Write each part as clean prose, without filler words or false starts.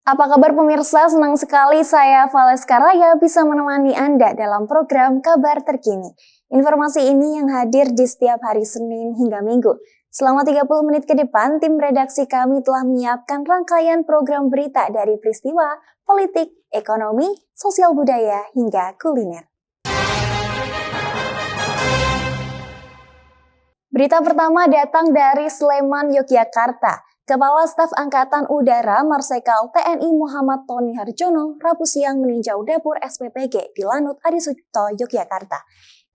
Apa kabar pemirsa? Senang sekali saya Valeska Raya bisa menemani Anda dalam program Kabar Terkini. Informasi ini yang hadir di setiap hari Senin hingga Minggu. Selama 30 menit ke depan, tim redaksi kami telah menyiapkan rangkaian program berita dari peristiwa, politik, ekonomi, sosial budaya, hingga kuliner. Berita pertama datang dari Sleman, Yogyakarta. Kepala Staf Angkatan Udara Marsikal TNI Muhammad Tony Harjono Rabu siang meninjau dapur SPPG di Lanut Adi Sucipto, Yogyakarta.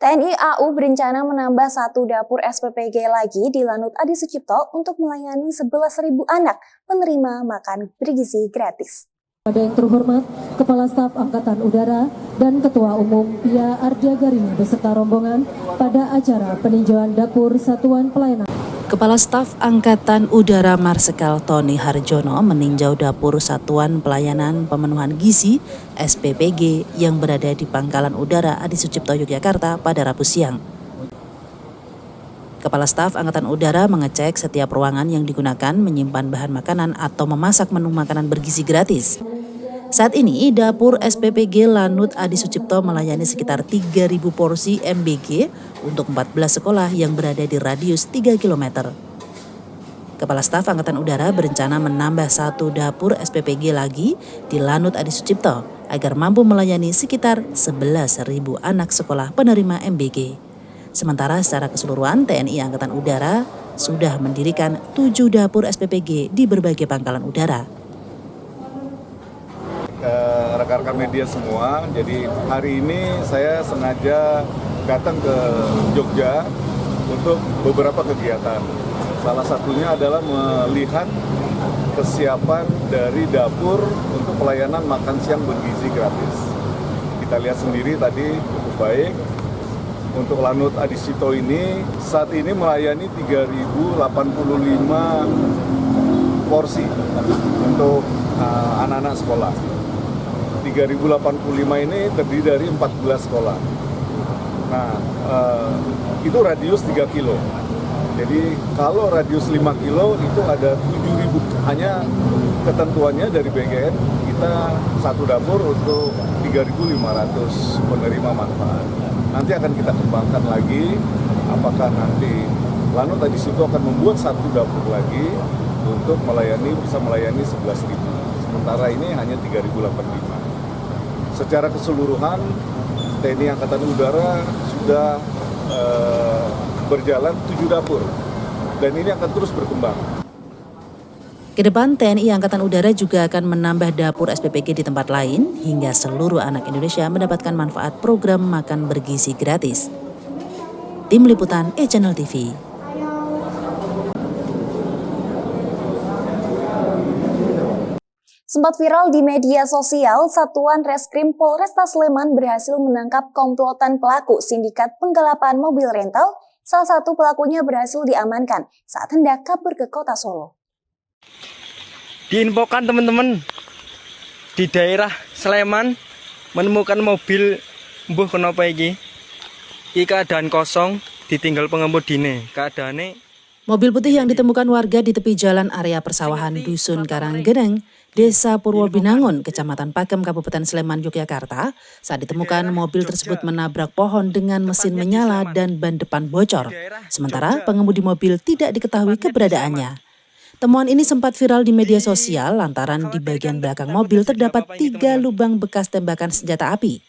TNI AU berencana menambah 1 dapur SPPG lagi di Lanut Adi Sucipto untuk melayani 11.000 anak penerima makan bergizi gratis. Pada yang terhormat, Kepala Staf Angkatan Udara dan Ketua Umum Pia Ardiagarini beserta rombongan pada acara peninjauan dapur Satuan Pelayanan. Kepala Staf Angkatan Udara Marsikal Tony Harjono meninjau dapur Satuan Pelayanan Pemenuhan Gizi (SPPG) yang berada di Pangkalan Udara Adi Sucipto, Yogyakarta pada Rabu siang. Kepala Staf Angkatan Udara mengecek setiap ruangan yang digunakan menyimpan bahan makanan atau memasak menu makanan bergizi gratis. Saat ini, dapur SPPG Lanut Adi Sucipto melayani sekitar 3.000 porsi MBG untuk 14 sekolah yang berada di radius 3 km. Kepala Staf Angkatan Udara berencana menambah 1 dapur SPPG lagi di Lanut Adi Sucipto agar mampu melayani sekitar 11.000 anak sekolah penerima MBG. Sementara secara keseluruhan TNI Angkatan Udara sudah mendirikan 7 dapur SPPG di berbagai pangkalan udara. Rekan-rekan media semua, jadi hari ini saya sengaja datang ke Jogja untuk beberapa kegiatan. Salah satunya adalah melihat kesiapan dari dapur untuk pelayanan makan siang bergizi gratis. Kita lihat sendiri tadi cukup baik. Untuk Lanut Adi Sucipto ini saat ini melayani 3.085 porsi untuk anak-anak sekolah. 3.085 ini terdiri dari 14 sekolah. Nah, itu radius 3 kilo. Jadi kalau radius 5 kilo itu ada 7.000. Hanya ketentuannya dari BGN kita 1 dapur untuk 3.500 penerima manfaat. Nanti akan kita kembangkan lagi apakah nanti Lanut Adi Sucipto akan membuat 1 dapur lagi untuk bisa melayani 11.000. Sementara ini hanya 3.085. Secara keseluruhan, TNI Angkatan Udara sudah berjalan 7 dapur, dan ini akan terus berkembang. Kedepan TNI Angkatan Udara juga akan menambah dapur SPPG di tempat lain hingga seluruh anak Indonesia mendapatkan manfaat program makan bergizi gratis. Tim Liputan E-Channel TV. Sempat viral di media sosial, Satuan Reskrim Polresta Sleman berhasil menangkap komplotan pelaku sindikat penggelapan mobil rental. Salah satu pelakunya berhasil diamankan saat hendak kabur ke kota Solo. Diinfokan teman-teman, di daerah Sleman menemukan mobil mbuh kenapa iki keadaan kosong, ditinggal pengemudine. Mobil putih yang ditemukan warga di tepi jalan area persawahan Dusun Karanggeneng, Desa Purwobinangun, Kecamatan Pakem, Kabupaten Sleman, Yogyakarta. Saat ditemukan, mobil tersebut menabrak pohon dengan mesin menyala dan ban depan bocor. Sementara pengemudi mobil tidak diketahui keberadaannya. Temuan ini sempat viral di media sosial lantaran di bagian belakang mobil terdapat 3 lubang bekas tembakan senjata api.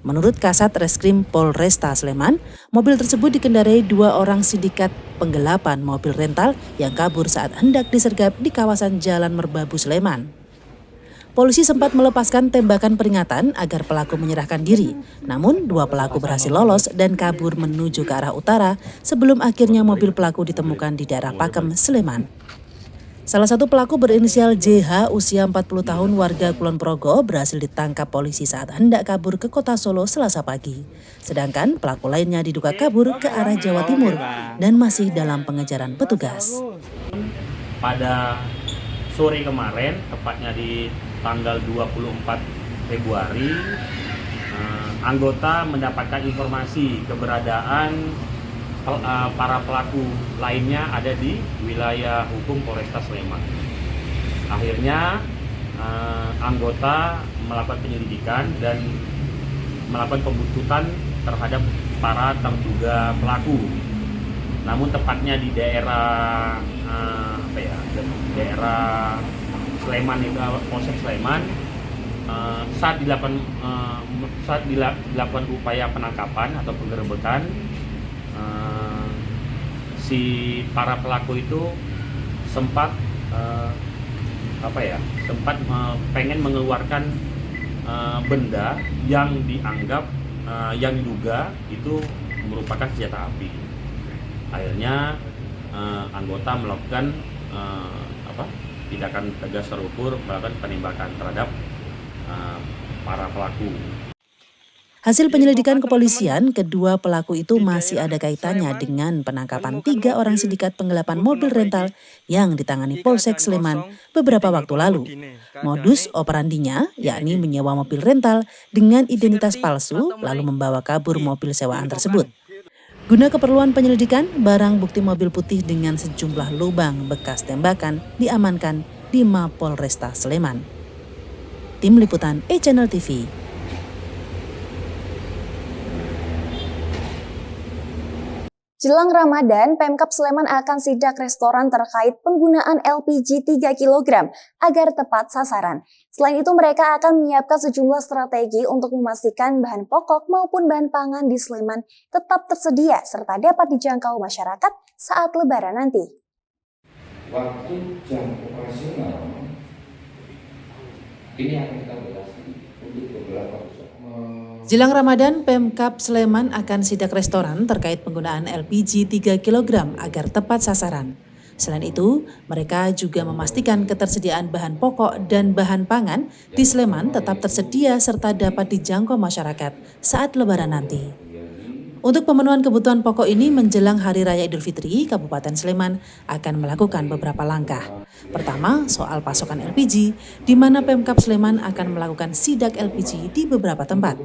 Menurut Kasat Reskrim Polresta Sleman, mobil tersebut dikendarai 2 orang sindikat penggelapan mobil rental yang kabur saat hendak disergap di kawasan Jalan Merbabu, Sleman. Polisi sempat melepaskan tembakan peringatan agar pelaku menyerahkan diri, namun 2 pelaku berhasil lolos dan kabur menuju ke arah utara sebelum akhirnya mobil pelaku ditemukan di daerah Pakem, Sleman. Salah satu pelaku berinisial JH usia 40 tahun warga Kulon Progo berhasil ditangkap polisi saat hendak kabur ke kota Solo Selasa pagi. Sedangkan pelaku lainnya diduga kabur ke arah Jawa Timur dan masih dalam pengejaran petugas. Pada sore kemarin, tepatnya di tanggal 24 Februari, anggota mendapatkan informasi keberadaan para pelaku lainnya ada di wilayah hukum Polresta Sleman. Akhirnya anggota melakukan penyelidikan dan melakukan pembuntutan terhadap para terduga pelaku. Namun tepatnya di daerah daerah Sleman itu, Polsek Sleman, saat dilakukan upaya penangkapan atau penggerebekan, si para pelaku itu sempat pengen mengeluarkan benda yang dianggap yang diduga itu merupakan senjata api. Akhirnya anggota melakukan tindakan tegas terukur, melakukan penembakan terhadap para pelaku. Hasil penyelidikan kepolisian, kedua pelaku itu masih ada kaitannya dengan penangkapan 3 orang sindikat penggelapan mobil rental yang ditangani Polsek Sleman beberapa waktu lalu. Modus operandinya yakni menyewa mobil rental dengan identitas palsu lalu membawa kabur mobil sewaan tersebut. Guna keperluan penyelidikan, barang bukti mobil putih dengan sejumlah lubang bekas tembakan diamankan di Mapolresta Sleman. Tim Liputan E-Channel TV. Jelang Ramadan, Pemkab Sleman akan sidak restoran terkait penggunaan LPG 3 kg agar tepat sasaran. Selain itu, mereka akan menyiapkan sejumlah strategi untuk memastikan bahan pokok maupun bahan pangan di Sleman tetap tersedia serta dapat dijangkau masyarakat saat Lebaran nanti. Waktu jam operasional ini akan kita batasi untuk beberapa besok. Jelang Ramadan, Pemkab Sleman akan sidak restoran terkait penggunaan LPG 3 kg agar tepat sasaran. Selain itu, mereka juga memastikan ketersediaan bahan pokok dan bahan pangan di Sleman tetap tersedia serta dapat dijangkau masyarakat saat Lebaran nanti. Untuk pemenuhan kebutuhan pokok ini menjelang Hari Raya Idul Fitri, Kabupaten Sleman akan melakukan beberapa langkah. Pertama, soal pasokan LPG, di mana Pemkab Sleman akan melakukan sidak LPG di beberapa tempat.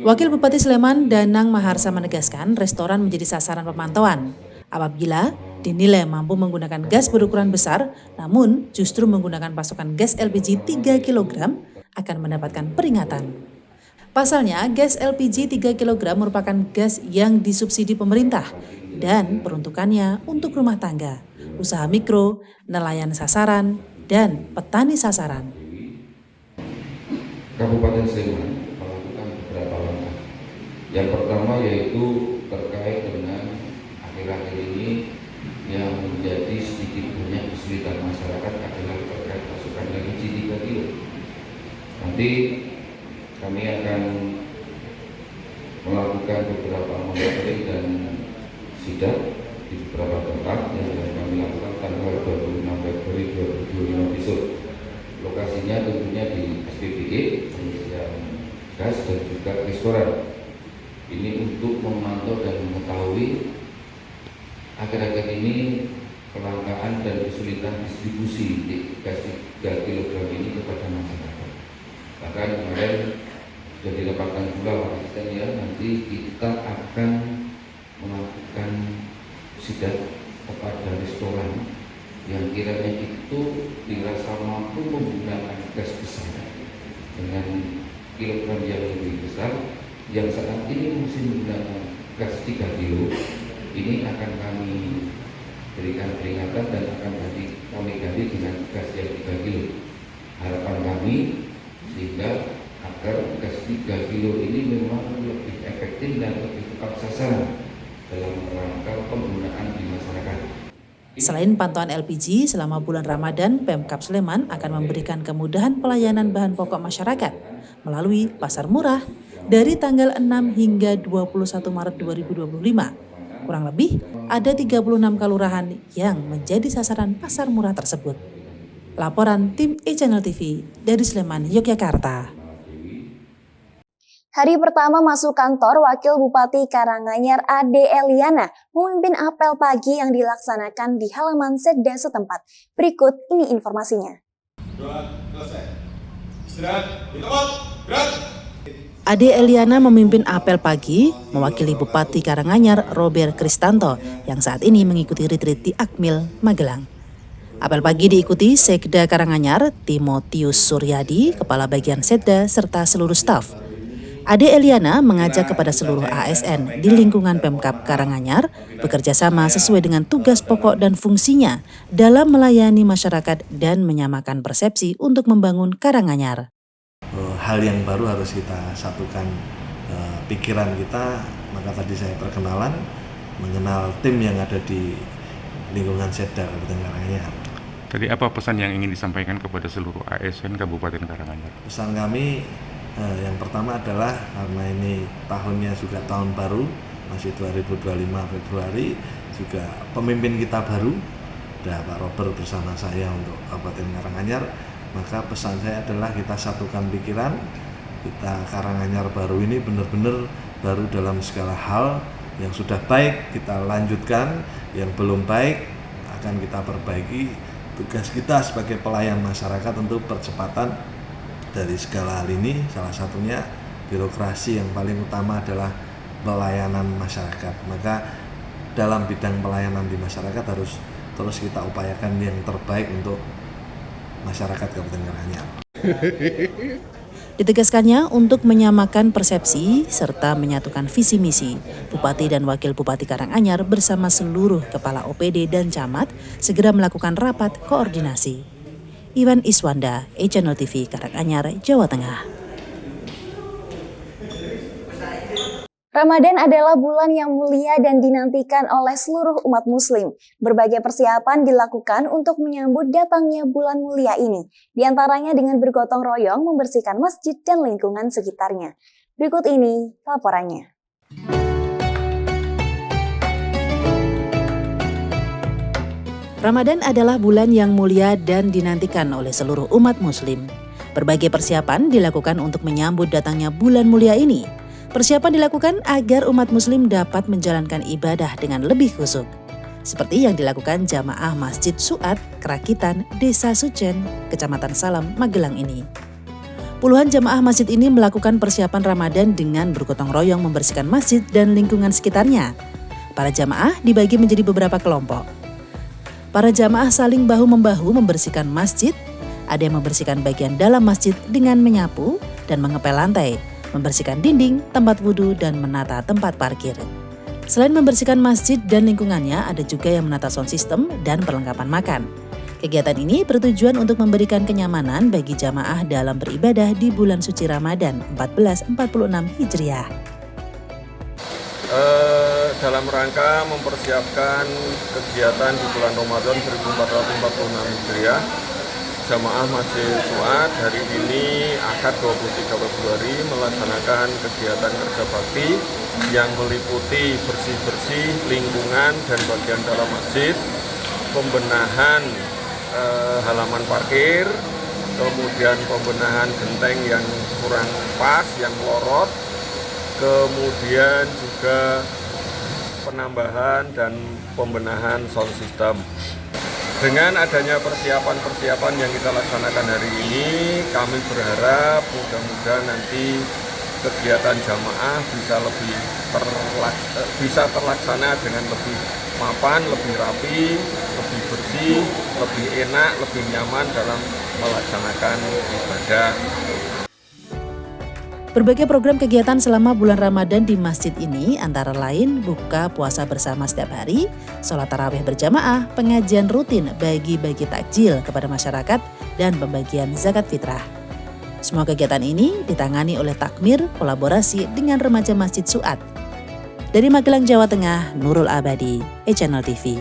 Wakil Bupati Sleman, Danang Maharsa menegaskan restoran menjadi sasaran pemantauan. Apabila dinilai mampu menggunakan gas berukuran besar, namun justru menggunakan pasokan gas LPG 3 kg akan mendapatkan peringatan. Pasalnya, gas LPG 3 kg merupakan gas yang disubsidi pemerintah dan peruntukannya untuk rumah tangga, usaha mikro, nelayan sasaran, dan petani sasaran. Kabupaten Sleman melakukan beberapa langkah. Yang pertama yaitu terkait dengan akhir-akhir ini yang menjadi sedikit banyak kesulitan masyarakat adalah terkait pasokan LPG 3 kg. Nanti kami akan melakukan beberapa monitoring dan sidak di beberapa tempat yang kami lakukan tanggal 26 Februari 2025 besok. Lokasinya tentunya di SPBG, pengisian gas dan juga restoran. Ini untuk memantau dan mengetahui akhir-akhir ini kelangkaan dan kesulitan distribusi gas 3 kg ini kepada masyarakat. Bahkan kemarin sudah dilepaskan pula Pak Asisten ya, nanti kita akan melakukan sidak kepada restoran yang kiranya itu dirasa mampu menggunakan gas besar dengan kilogram yang lebih besar, yang saat ini masih menggunakan gas 3 kilo, ini akan kami berikan peringatan dan akan kami ganti dengan gas yang 3 kilo. Harapan kami sehingga agar gas 3 kilo ini memang lebih efektif dan lebih tepat sasaran dalam rangka penggunaan di masyarakat. Selain pantauan LPG, selama bulan Ramadan, Pemkab Sleman akan memberikan kemudahan pelayanan bahan pokok masyarakat melalui pasar murah dari tanggal 6 hingga 21 Maret 2025. Kurang lebih ada 36 kelurahan yang menjadi sasaran pasar murah tersebut. Laporan tim E-Channel TV dari Sleman, Yogyakarta. Hari pertama masuk kantor, Wakil Bupati Karanganyar Ade Eliana memimpin apel pagi yang dilaksanakan di halaman Sekda setempat. Berikut ini informasinya. Ade Eliana memimpin apel pagi mewakili Bupati Karanganyar Robert Kristanto yang saat ini mengikuti retreat di Akmil, Magelang. Apel pagi diikuti Sekda Karanganyar, Timotius Suryadi, Kepala Bagian Setda, serta seluruh staf. Ade Eliana mengajak kepada seluruh ASN di lingkungan Pemkab Karanganyar bekerja sama sesuai dengan tugas pokok dan fungsinya dalam melayani masyarakat dan menyamakan persepsi untuk membangun Karanganyar. Hal yang baru harus kita satukan pikiran kita, maka tadi saya perkenalan, mengenal tim yang ada di lingkungan Setda Kabupaten Karanganyar. Tadi apa pesan yang ingin disampaikan kepada seluruh ASN Kabupaten Karanganyar? Pesan kami yang pertama adalah karena ini tahunnya juga tahun baru, masih 2025 Februari, juga pemimpin kita baru, ada Pak Robert bersama saya untuk Kabupaten Karanganyar, maka pesan saya adalah kita satukan pikiran, kita Karanganyar baru ini benar-benar baru dalam segala hal, yang sudah baik kita lanjutkan, yang belum baik akan kita perbaiki. Tugas kita sebagai pelayan masyarakat untuk percepatan dari segala hal ini, salah satunya birokrasi yang paling utama adalah pelayanan masyarakat. Maka dalam bidang pelayanan di masyarakat harus terus kita upayakan yang terbaik untuk masyarakat Kabupaten Karanganyar. Ditegaskannya untuk menyamakan persepsi serta menyatukan visi misi, Bupati dan Wakil Bupati Karanganyar bersama seluruh kepala OPD dan camat segera melakukan rapat koordinasi. Iwan Iswanda, Channel TV Karanganyar, Jawa Tengah. Ramadan adalah bulan yang mulia dan dinantikan oleh seluruh umat muslim. Berbagai persiapan dilakukan untuk menyambut datangnya bulan mulia ini. Di antaranya dengan bergotong royong membersihkan masjid dan lingkungan sekitarnya. Berikut ini laporannya. Ramadan adalah bulan yang mulia dan dinantikan oleh seluruh umat muslim. Berbagai persiapan dilakukan untuk menyambut datangnya bulan mulia ini. Persiapan dilakukan agar umat muslim dapat menjalankan ibadah dengan lebih khusyuk. Seperti yang dilakukan jamaah Masjid Suat, Kerakitan, Desa Sucen, Kecamatan Salam, Magelang ini. Puluhan jamaah masjid ini melakukan persiapan Ramadan dengan bergotong royong membersihkan masjid dan lingkungan sekitarnya. Para jamaah dibagi menjadi beberapa kelompok. Para jamaah saling bahu-membahu membersihkan masjid, ada yang membersihkan bagian dalam masjid dengan menyapu dan mengepel lantai, membersihkan dinding, tempat wudhu, dan menata tempat parkir. Selain membersihkan masjid dan lingkungannya, ada juga yang menata sound system dan perlengkapan makan. Kegiatan ini bertujuan untuk memberikan kenyamanan bagi jamaah dalam beribadah di bulan suci Ramadan 1446 Hijriah. Dalam rangka mempersiapkan kegiatan di bulan Ramadan 1446 Hijriah, Jamaah Masjid Suat hari ini Ahad 23 Februari melaksanakan kegiatan kerja bakti yang meliputi bersih-bersih lingkungan dan bagian dalam masjid, pembenahan halaman parkir, kemudian pembenahan genteng yang kurang pas, yang melorot, kemudian juga penambahan dan pembenahan sound system. Dengan adanya persiapan-persiapan yang kita laksanakan hari ini, kami berharap mudah-mudahan nanti kegiatan jamaah bisa terlaksana dengan lebih mapan, lebih rapi, lebih bersih, lebih enak, lebih nyaman dalam melaksanakan ibadah. Berbagai program kegiatan selama bulan Ramadan di masjid ini antara lain buka puasa bersama setiap hari, sholat tarawih berjamaah, pengajian rutin bagi-bagi takjil kepada masyarakat, dan pembagian zakat fitrah. Semua kegiatan ini ditangani oleh Takmir kolaborasi dengan remaja Masjid Suat. Dari Magelang, Jawa Tengah, Nurul Abadi, Channel TV.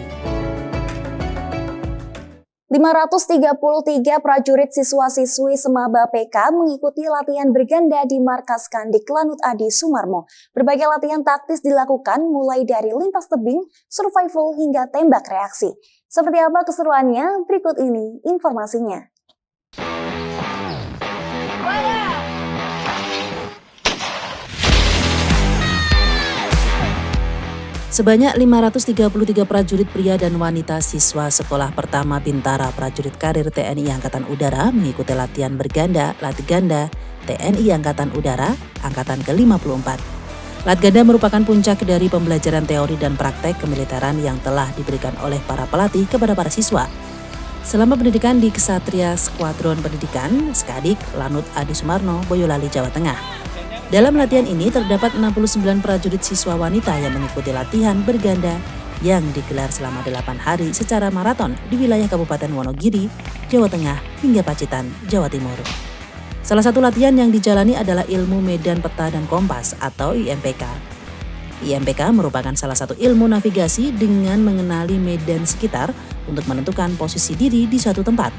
533 prajurit siswa-siswi Semaba PK mengikuti latihan berganda di Markas Kandik Lanut Adi Sumarmo. Berbagai latihan taktis dilakukan mulai dari lintas tebing, survival hingga tembak reaksi. Seperti apa keseruannya? Berikut ini informasinya. Sebanyak 533 prajurit pria dan wanita siswa Sekolah Pertama Bintara Prajurit Karir TNI Angkatan Udara mengikuti latihan berganda Latganda TNI Angkatan Udara Angkatan ke-54. Latganda merupakan puncak dari pembelajaran teori dan praktek kemiliteran yang telah diberikan oleh para pelatih kepada para siswa. selama pendidikan di Kesatria Skuadron Pendidikan, Skadik, Lanut Adi Sumarno, Boyolali, Jawa Tengah. Dalam latihan ini terdapat 69 prajurit siswa wanita yang mengikuti latihan berganda yang digelar selama 8 hari secara maraton di wilayah Kabupaten Wonogiri, Jawa Tengah hingga Pacitan, Jawa Timur. Salah satu latihan yang dijalani adalah ilmu medan peta dan kompas atau IMPK. IMPK merupakan salah satu ilmu navigasi dengan mengenali medan sekitar untuk menentukan posisi diri di suatu tempat.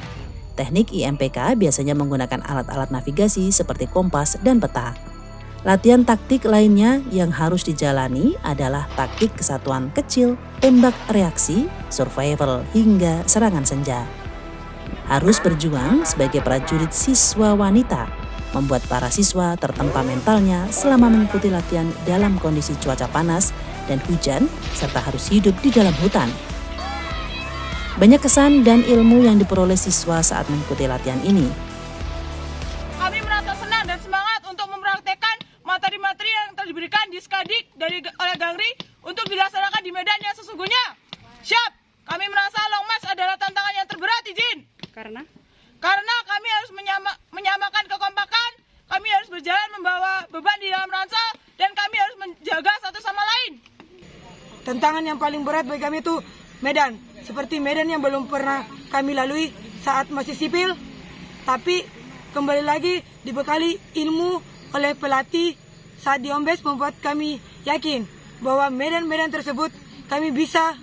Teknik IMPK biasanya menggunakan alat-alat navigasi seperti kompas dan peta. Latihan taktik lainnya yang harus dijalani adalah taktik kesatuan kecil, tembak reaksi, survival, hingga serangan senja. Harus berjuang sebagai prajurit siswa wanita, membuat para siswa tertempa mentalnya selama mengikuti latihan dalam kondisi cuaca panas dan hujan, serta harus hidup di dalam hutan. Banyak kesan dan ilmu yang diperoleh siswa saat mengikuti latihan ini. Kami merasa senang dan semangat untuk mempraktekkan materi-materi yang telah diberikan di Skadik oleh Gangri untuk dilaksanakan di medan yang sesungguhnya. Siap! Kami merasa long march adalah tantangan yang terberat, izin. Karena kami harus menyamakan kekompakan, kami harus berjalan membawa beban di dalam ransel, dan kami harus menjaga satu sama lain. Tantangan yang paling berat bagi kami itu medan. Seperti medan yang belum pernah kami lalui saat masih sipil, tapi kembali lagi dibekali ilmu oleh pelatih saat di Ombes membuat kami yakin bahwa medan-medan tersebut kami bisa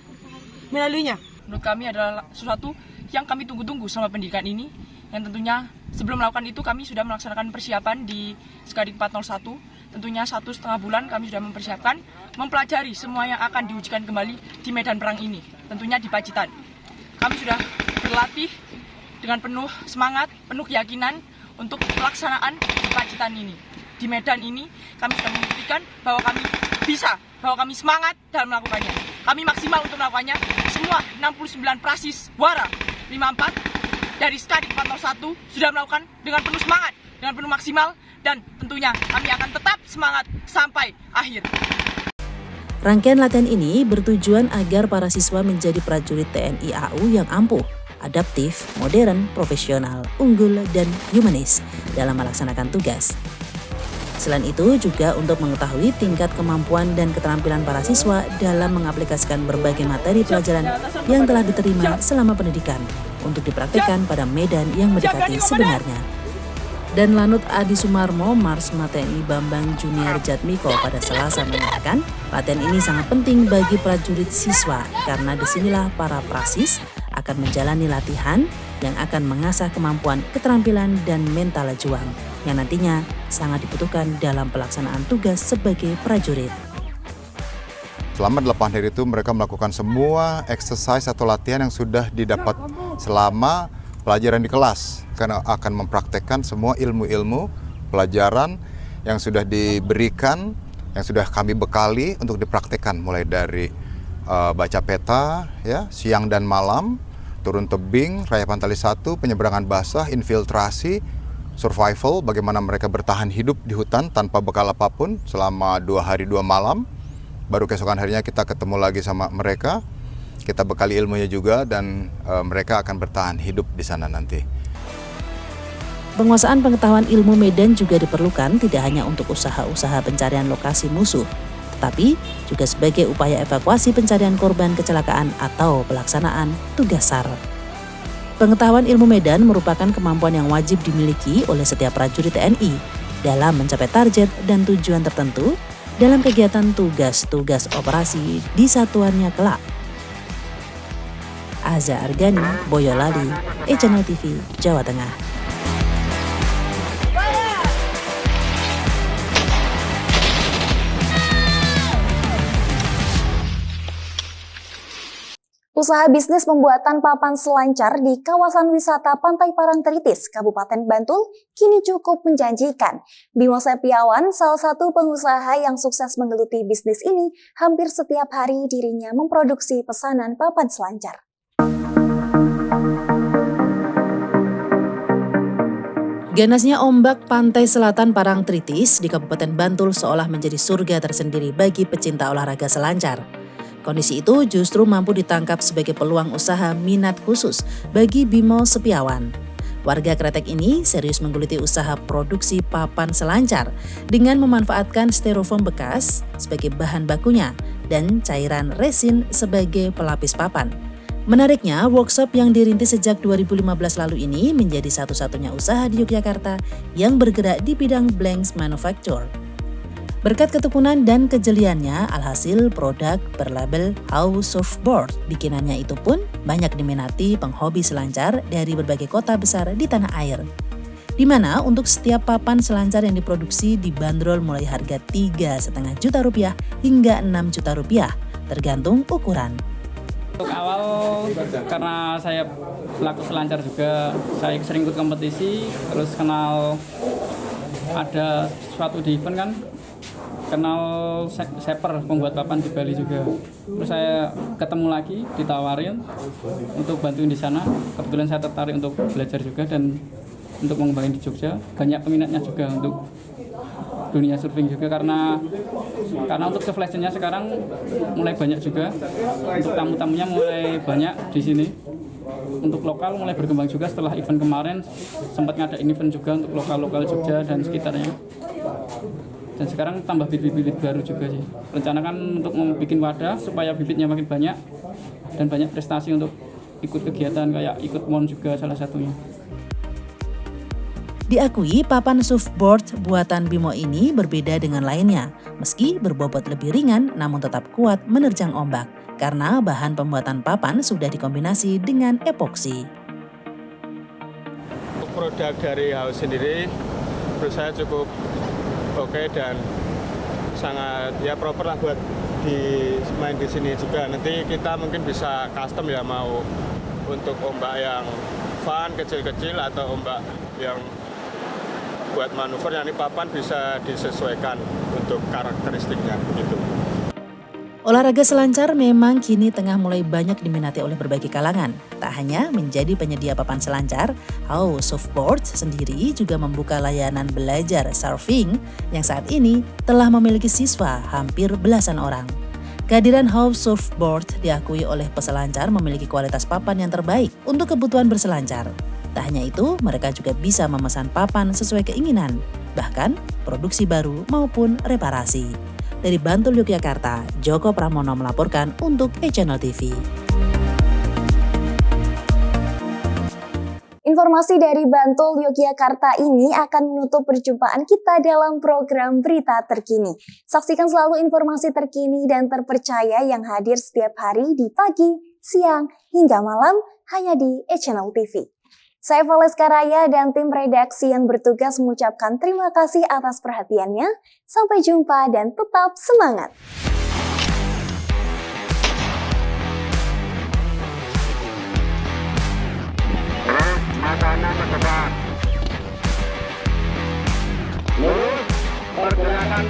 melaluinya. Menurut kami adalah sesuatu yang kami tunggu-tunggu selama pendidikan ini, yang tentunya sebelum melakukan itu kami sudah melaksanakan persiapan di Skadik 401. Tentunya 1,5 bulan kami sudah mempersiapkan, mempelajari semua yang akan diujikan kembali di medan perang ini, tentunya di Pacitan. Kami sudah berlatih dengan penuh semangat, penuh keyakinan untuk pelaksanaan di Pacitan ini. Di medan ini kami sudah membuktikan bahwa kami bisa, bahwa kami semangat dalam melakukannya. Kami maksimal untuk melakukannya. Semua 69 prasis Wara 54 dari Skadik 401 sudah melakukan dengan penuh semangat, dengan penuh maksimal, dan tentunya kami akan tetap semangat sampai akhir. Rangkaian latihan ini bertujuan agar para siswa menjadi prajurit TNI AU yang ampuh, adaptif, modern, profesional, unggul, dan humanis dalam melaksanakan tugas. Selain itu juga untuk mengetahui tingkat kemampuan dan keterampilan para siswa dalam mengaplikasikan berbagai materi pelajaran yang telah diterima selama pendidikan untuk dipraktikkan pada medan yang mendekati sebenarnya. Dan Lanut Adi Sumarmo, Marsma TNI Bambang Junior Jatmiko pada Selasa mengatakan, latihan ini sangat penting bagi prajurit siswa karena disinilah para prasis akan menjalani latihan yang akan mengasah kemampuan, keterampilan, dan mental juang yang nantinya sangat dibutuhkan dalam pelaksanaan tugas sebagai prajurit. Selama 8 hari itu mereka melakukan semua exercise atau latihan yang sudah didapat selama pelajaran di kelas, karena akan mempraktekkan semua ilmu-ilmu pelajaran yang sudah diberikan, yang sudah kami bekali untuk dipraktekkan, mulai dari baca peta, ya, siang dan malam, turun tebing, rayapan tali 1, penyeberangan basah, infiltrasi, survival, bagaimana mereka bertahan hidup di hutan tanpa bekal apapun selama 2 hari 2 malam. Baru keesokan harinya kita ketemu lagi sama mereka. Kita bekali ilmunya juga dan mereka akan bertahan hidup di sana nanti. Penguasaan pengetahuan ilmu medan juga diperlukan tidak hanya untuk usaha-usaha pencarian lokasi musuh, tetapi juga sebagai upaya evakuasi pencarian korban kecelakaan atau pelaksanaan tugas SAR. Pengetahuan ilmu medan merupakan kemampuan yang wajib dimiliki oleh setiap prajurit TNI dalam mencapai target dan tujuan tertentu dalam kegiatan tugas-tugas operasi di satuannya kelak. Aza Argani, Boyolali, E-Channel TV, Jawa Tengah. Usaha bisnis pembuatan papan selancar di kawasan wisata Pantai Parangtritis, Kabupaten Bantul, kini cukup menjanjikan. Bimo Septiawan, salah satu pengusaha yang sukses menggeluti bisnis ini, hampir setiap hari dirinya memproduksi pesanan papan selancar. Ganasnya ombak pantai selatan Parangtritis di Kabupaten Bantul seolah menjadi surga tersendiri bagi pecinta olahraga selancar. Kondisi itu justru mampu ditangkap sebagai peluang usaha minat khusus bagi Bimo Sepiawan. Warga Kretek ini serius menggeluti usaha produksi papan selancar dengan memanfaatkan styrofoam bekas sebagai bahan bakunya dan cairan resin sebagai pelapis papan. Menariknya, workshop yang dirintis sejak 2015 lalu ini menjadi satu-satunya usaha di Yogyakarta yang bergerak di bidang blanks manufacture. Berkat ketekunan dan kejeliannya, alhasil produk berlabel House of Board bikinannya itu pun banyak diminati penghobi selancar dari berbagai kota besar di tanah air. Di mana untuk setiap papan selancar yang diproduksi dibanderol mulai harga 3,5 juta rupiah hingga 6 juta rupiah, tergantung ukuran. Untuk awal, karena saya pelaku selancar juga, saya sering ikut kompetisi, terus kenal ada suatu di event kan, kenal Shaper, pembuat papan di Bali juga. Terus saya ketemu lagi, ditawarin untuk bantuin di sana. Kebetulan saya tertarik untuk belajar juga dan untuk mengembangin di Jogja. Banyak peminatnya juga untuk dunia surfing juga karena untuk surf lesson-nya sekarang mulai banyak juga. Untuk tamu-tamunya mulai banyak di sini. Untuk lokal mulai berkembang juga setelah event kemarin, sempat ngadain event juga untuk lokal-lokal Jogja dan sekitarnya. Dan sekarang tambah bibit-bibit baru juga sih. Rencana kan untuk membuat wadah supaya bibitnya makin banyak dan banyak prestasi untuk ikut kegiatan kayak ikut MON juga salah satunya. Diakui papan surfboard buatan Bimo ini berbeda dengan lainnya. Meski berbobot lebih ringan namun tetap kuat menerjang ombak karena bahan pembuatan papan sudah dikombinasi dengan epoksi. Produk dari House sendiri menurut saya cukup oke dan sangat ya proper lah buat main di sini juga. Nanti kita mungkin bisa custom ya, mau untuk ombak yang fun kecil-kecil atau ombak yang buat manuver, yang ini papan bisa disesuaikan untuk karakteristiknya gitu. Olahraga selancar memang kini tengah mulai banyak diminati oleh berbagai kalangan. Tak hanya menjadi penyedia papan selancar, House of Board sendiri juga membuka layanan belajar surfing yang saat ini telah memiliki siswa hampir belasan orang. Kehadiran House of Board diakui oleh peselancar memiliki kualitas papan yang terbaik untuk kebutuhan berselancar. Tak hanya itu, mereka juga bisa memesan papan sesuai keinginan, bahkan produksi baru maupun reparasi. Dari Bantul, Yogyakarta, Joko Pramono melaporkan untuk e-Channel TV. Informasi dari Bantul, Yogyakarta ini akan menutup perjumpaan kita dalam program Berita Terkini. Saksikan selalu informasi terkini dan terpercaya yang hadir setiap hari di pagi, siang, hingga malam hanya di e-Channel TV. Saya Valeska Raya dan tim redaksi yang bertugas mengucapkan terima kasih atas perhatiannya. Sampai jumpa dan tetap semangat. Makanan ke depan. Lurus, pergerakan